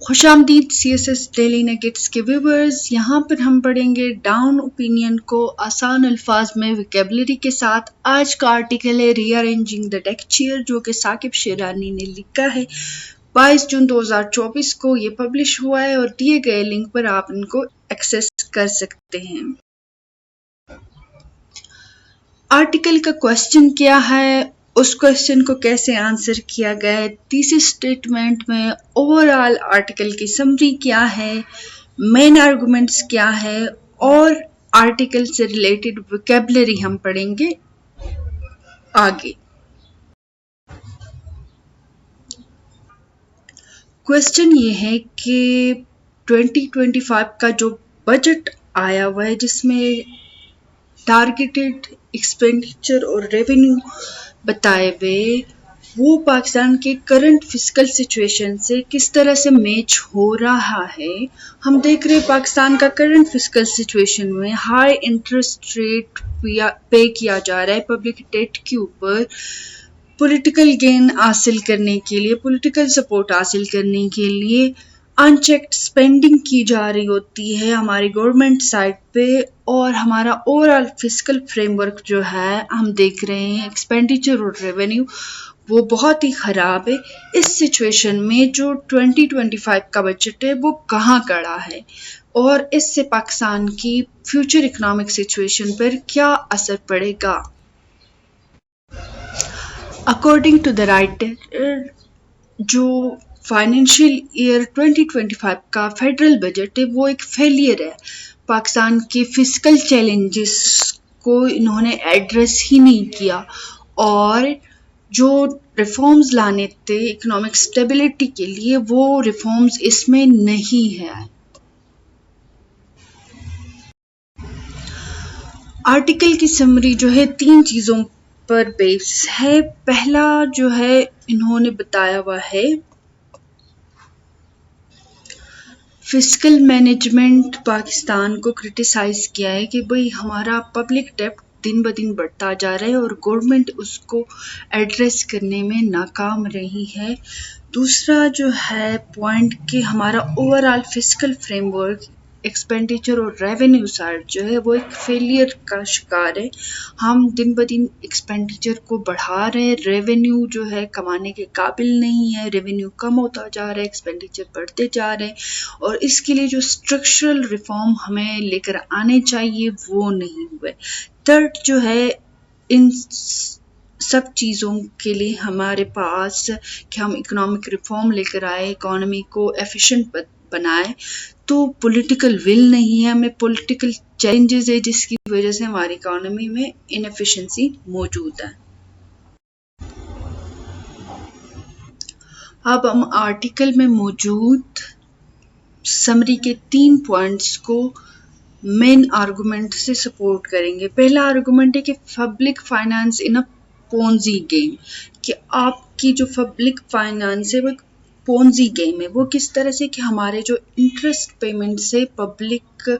खुशामदीद CSS daily nuggets के viewers. यहाँ पर हम पढ़ेंगे डाउन ओपिनियन को आसान अल्फाज में वोकैबुलरी के साथ। आज का आर्टिकल है रीअरेंजिंग द डेक चेयर, जो कि साकिब शेरानी ने लिखा है। 22 जून 2024 को ये पब्लिश हुआ है और दिए गए लिंक पर आप इनको एक्सेस कर सकते हैं। आर्टिकल का क्वेश्चन क्या है, उस क्वेश्चन को कैसे आंसर किया गया है, तीसरे स्टेटमेंट में ओवरऑल आर्टिकल की समरी क्या है, मेन आर्गुमेंट्स क्या है और आर्टिकल से रिलेटेड वोकैबुलरी हम पढ़ेंगे आगे। क्वेश्चन ये है कि 2025 का जो बजट आया हुआ है, जिसमें टारगेटेड एक्सपेंडिचर और रेवेन्यू बताए हुए, वो पाकिस्तान के करंट फिस्कल सिचुएशन से किस तरह से मैच हो रहा है। हम देख रहे हैं पाकिस्तान का करंट फिस्कल सिचुएशन में हाई इंटरेस्ट रेट पे किया जा रहा है पब्लिक डेट के ऊपर, पॉलिटिकल गेन हासिल करने के लिए, पॉलिटिकल सपोर्ट हासिल करने के लिए अनचेक्ड स्पेंडिंग की जा रही होती है हमारी गवर्नमेंट साइड पे, और हमारा ओवरऑल फिस्कल फ्रेमवर्क जो है हम देख रहे हैं एक्सपेंडिचर और रेवेन्यू वो बहुत ही ख़राब है। इस सिचुएशन में जो 2025 का बजट है वो कहाँ खड़ा है और इससे पाकिस्तान की फ्यूचर इकोनॉमिक सिचुएशन पर क्या असर पड़ेगा। अकॉर्डिंग टू द राइटर, जो फाइनेंशियल ईयर 2025 का फेडरल बजट है वो एक फेलियर है। पाकिस्तान के फिस्कल चैलेंजेस को इन्होंने एड्रेस ही नहीं किया और जो रिफॉर्म्स लाने थे इकोनॉमिक स्टेबिलिटी के लिए, वो रिफॉर्म्स इसमें नहीं है। आर्टिकल की समरी जो है 3 चीज़ों पर बेस है। पहला जो है इन्होंने बताया हुआ है फिस्कल मैनेजमेंट, पाकिस्तान को क्रिटिसाइज किया है कि भाई हमारा पब्लिक डेब्ट दिन ब दिन बढ़ता जा रहा है और गवर्नमेंट उसको एड्रेस करने में नाकाम रही है। दूसरा जो है पॉइंट कि हमारा ओवरऑल फिस्कल फ्रेमवर्क, एक्सपेंडिचर और रेवेन्यू साइड जो है वो एक फेलियर का शिकार है। हम दिन ब दिन एक्सपेंडिचर को बढ़ा रहे हैं, रेवेन्यू जो है कमाने के काबिल नहीं है, रेवेन्यू कम होता जा रहा है, एक्सपेंडिचर बढ़ते जा रहे हैं, और इसके लिए जो स्ट्रक्चरल रिफॉर्म हमें लेकर आने चाहिए वो नहीं हुए। थर्ड जो है, इन सब चीज़ों के लिए हमारे पास कि हम इकोनॉमिक रिफॉर्म लेकर आए, इकोनॉमी को एफिशिएंट बनाए, तो पॉलिटिकल विल नहीं है, हमें पॉलिटिकल चैलेंजेस है जिसकी वजह से हमारी इकोनॉमी में इनएफिशिएंसी मौजूद है। अब हम आर्टिकल में मौजूद समरी के 3 पॉइंट्स को मेन आर्गुमेंट से सपोर्ट करेंगे। पहला आर्गुमेंट है कि पब्लिक फाइनेंस इन अ पोंजी गेम, कि आपकी जो पब्लिक फाइनेंस है वो पोंजी गेम है। वो किस तरह से कि हमारे जो इंटरेस्ट पेमेंट से पब्लिक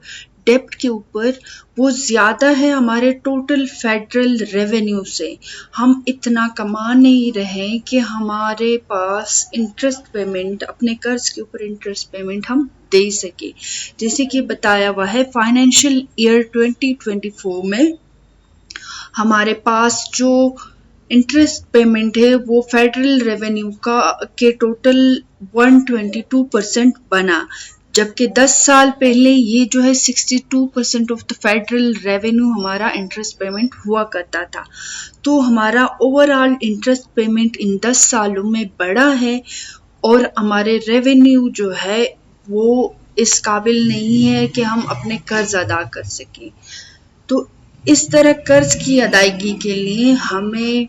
डेब्ट के ऊपर वो ज़्यादा है हमारे टोटल फेडरल रेवेन्यू से। हम इतना कमा नहीं रहे कि हमारे पास इंटरेस्ट पेमेंट, अपने कर्ज के ऊपर इंटरेस्ट पेमेंट हम दे सके। जैसे कि बताया हुआ है फाइनेंशियल ईयर 2024 में हमारे पास जो इंटरेस्ट पेमेंट है वो फेडरल रेवेन्यू का के टोटल 122% बना, जबकि 10 साल पहले ये जो है 62% ऑफ द फेडरल रेवेन्यू हमारा इंटरेस्ट पेमेंट हुआ करता था। तो हमारा ओवरऑल इंटरेस्ट पेमेंट इन 10 सालों में बढ़ा है और हमारे रेवेन्यू जो है वो इस काबिल नहीं है कि हम अपने कर्ज अदा कर सकें। तो इस तरह कर्ज की अदायगी के लिए हमें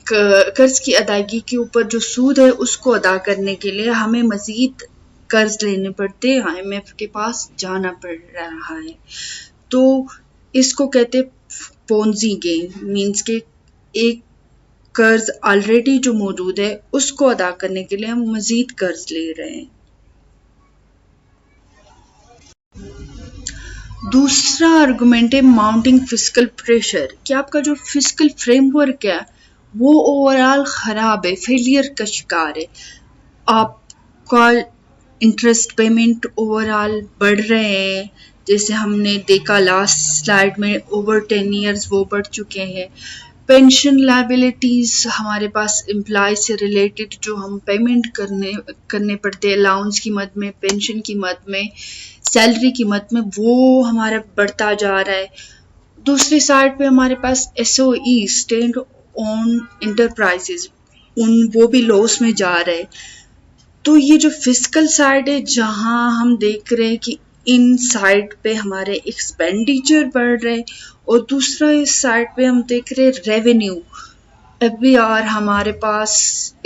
कर्ज की अदायगी के ऊपर जो सूद है उसको अदा करने के लिए हमें मज़ीद कर्ज लेने पड़ते हैं, IMF के पास जाना पड़ रहा है। तो इसको कहते पोंजी गेम, मीन्स के एक कर्ज ऑलरेडी जो मौजूद है उसको अदा करने के लिए हम मज़ीद कर्ज ले रहे हैं। दूसरा आर्गुमेंट है माउंटिंग फिस्कल प्रेशर, कि आपका जो फिस्कल फ्रेमवर्क है वो ओवरऑल ख़राब है, फेलियर का शिकार है। आपका इंटरेस्ट पेमेंट ओवरऑल बढ़ रहे हैं, जैसे हमने देखा लास्ट स्लाइड में ओवर 10 इयर्स वो बढ़ चुके हैं। पेंशन लायबिलिटीज हमारे पास एम्प्लॉय से रिलेटेड जो हम पेमेंट करने पड़ते हैं अलाउंस की मद में, पेंशन की मद में, सैलरी की मद में, वो हमारा बढ़ता जा रहा है। दूसरी साइड पे हमारे पास SOE स्टेट ओन इंटरप्राइजेज वो भी लॉस में जा रहे हैं। तो ये जो फिजिकल साइड है जहां हम देख रहे हैं कि इन साइड पे हमारे एक्सपेंडिचर बढ़ रहे और दूसरा इस साइड पे हम देख रहे हैं रेवेन्यू FBR हमारे पास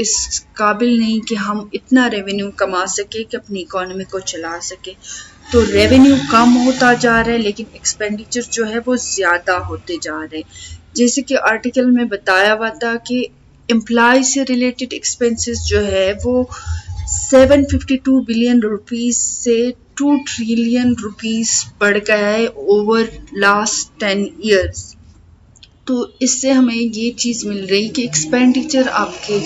इस काबिल नहीं कि हम इतना रेवेन्यू कमा सके कि अपनी इकोनॉमी को चला सके। तो रेवेन्यू कम होता जा रहा है लेकिन एक्सपेंडिचर जो है वो ज़्यादा होते जा रहे हैं। जैसे कि आर्टिकल में बताया हुआ था कि एम्प्लॉय से रिलेटेड एक्सपेंसेस जो है वो 752 बिलियन रुपीस से 2 ट्रिलियन रुपीस बढ़ गया है ओवर लास्ट 10 इयर्स। तो इससे हमें ये चीज़ मिल रही कि एक्सपेंडिचर आपके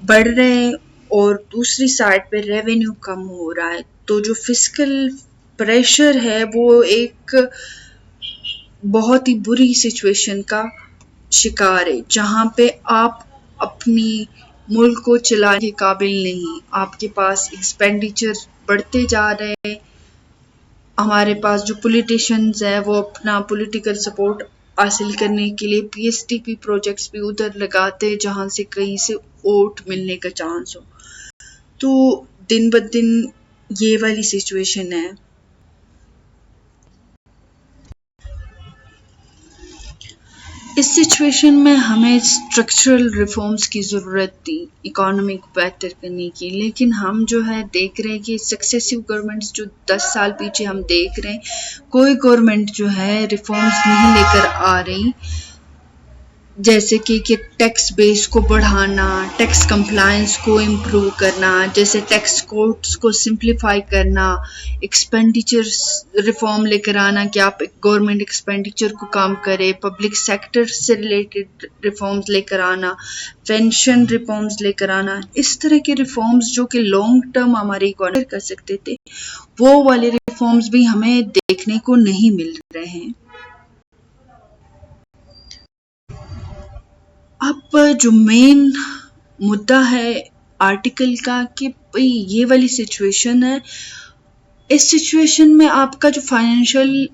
बढ़ रहे हैं और दूसरी साइड पे रेवेन्यू कम हो रहा है। तो जो फिस्कल प्रेशर है वो एक बहुत ही बुरी सिचुएशन का शिकार है जहाँ पे आप अपनी मुल्क को चलाने के काबिल नहीं, आपके पास एक्सपेंडिचर बढ़ते जा रहे हैं। हमारे पास जो पॉलिटिशियंस है वो अपना पॉलिटिकल सपोर्ट हासिल करने के लिए PSTP प्रोजेक्ट्स भी उधर लगाते हैं जहाँ से कहीं से वोट मिलने का चांस हो। तो दिन ब दिन ये वाली सिचुएशन है। इस सिचुएशन में हमें स्ट्रक्चरल रिफॉर्म्स की ज़रूरत थी इकोनॉमी को बेहतर करने की, लेकिन हम जो है देख रहे हैं कि सक्सेसिव गवर्नमेंट्स जो 10 साल पीछे हम देख रहे हैं, कोई गवर्नमेंट जो है रिफॉर्म्स नहीं लेकर आ रही। जैसे कि टैक्स बेस को बढ़ाना, टैक्स कंप्लायंस को इम्प्रूव करना, जैसे टैक्स कोड्स को सिंप्लीफाई करना, एक्सपेंडिचर रिफॉर्म लेकर आना कि आप गवर्नमेंट एक्सपेंडिचर को कम करे, पब्लिक सेक्टर से रिलेटेड रिफॉर्म्स लेकर आना, पेंशन रिफॉर्म्स लेकर आना। इस तरह के रिफॉर्म्स जो कि लॉन्ग टर्म हमारी इकोनॉमी कर सकते थे, वो वाले रिफॉर्म्स भी हमें देखने को नहीं मिल रहे हैं। अब जो मेन मुद्दा है आर्टिकल का कि भाई ये वाली सिचुएशन है, इस सिचुएशन में आपका जो फाइनेंशियल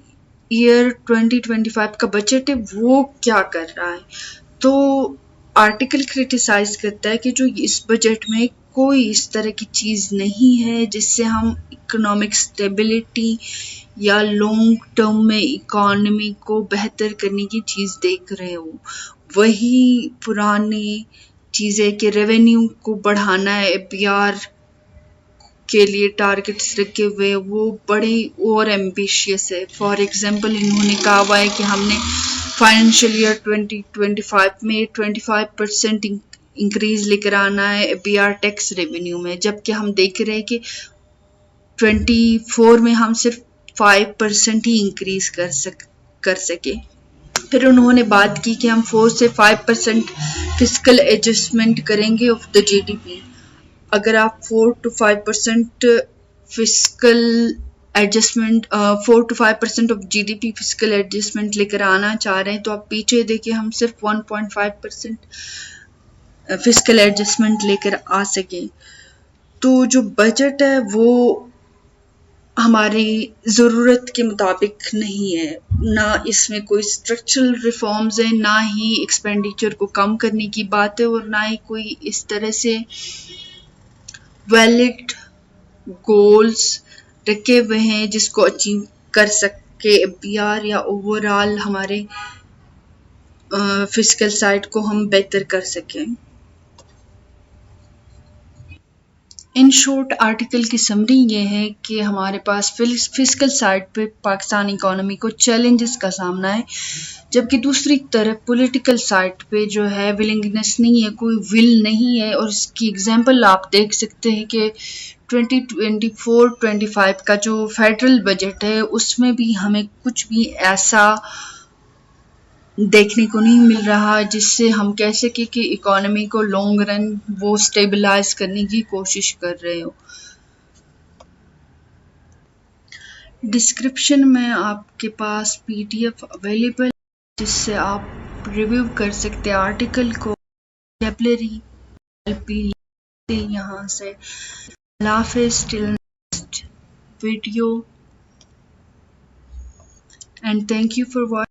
ईयर 2025 का बजट है वो क्या कर रहा है। तो आर्टिकल क्रिटिसाइज करता है कि जो इस बजट में कोई इस तरह की चीज़ नहीं है जिससे हम इकोनॉमिक स्टेबिलिटी या लॉन्ग टर्म में इकोनॉमी को बेहतर करने की चीज़ देख रहे हो। वही पुरानी चीज़ें कि रेवेन्यू को बढ़ाना है, FBR के लिए टारगेट्स रखे हुए वो बड़े और एम्बिशियस है। फॉर एग्जांपल इन्होंने कहा हुआ है कि हमने फाइनेंशियल ईयर 2025 में 25% इंक्रीज लेकर आना है FBR टैक्स रेवेन्यू में, जबकि हम देख रहे हैं कि 24 में हम सिर्फ 5% ही इंक्रीज कर सके। फिर उन्होंने बात की कि हम 4 से 5% फिस्कल एडजस्टमेंट करेंगे ऑफ द GDP। अगर आप 4 to 5% fiscal adjustment 4 to 5% of GDP fiscal adjustment लेकर आना चाह रहे हैं तो आप पीछे देखिए हम सिर्फ 1.5% फिस्कल एडजस्टमेंट लेकर आ सकें। तो जो बजट है वो हमारी ज़रूरत के मुताबिक नहीं है, ना इसमें कोई स्ट्रक्चरल रिफॉर्म्स है, ना ही एक्सपेंडिचर को कम करने की बात है और ना ही कोई इस तरह से वैलिड गोल्स रखे हुए हैं जिसको अचीव कर सके FBR या ओवरऑल हमारे फिजिकल साइड को हम बेहतर कर सकें। इन शॉर्ट आर्टिकल की समरी ये है कि हमारे पास फिजिकल साइड पे पाकिस्तान इकोनॉमी को चैलेंजेस का सामना है, जबकि दूसरी तरफ पॉलिटिकल साइड पे जो है विलिंगनेस नहीं है, कोई विल नहीं है। और इसकी एग्जांपल आप देख सकते हैं कि 2024-25 का जो फेडरल बजट है उसमें भी हमें कुछ भी ऐसा देखने को नहीं मिल रहा जिससे हम कह सके कि इकोनॉमी को लॉन्ग रन वो स्टेबलाइज करने की कोशिश कर रहे हो। डिस्क्रिप्शन में आपके पास पीडीएफ अवेलेबल जिससे आप रिव्यू कर सकते हैं आर्टिकल को, कैपलरी यहाँ से। अल्लाह हाफिज़, till next video, and thank you for watching.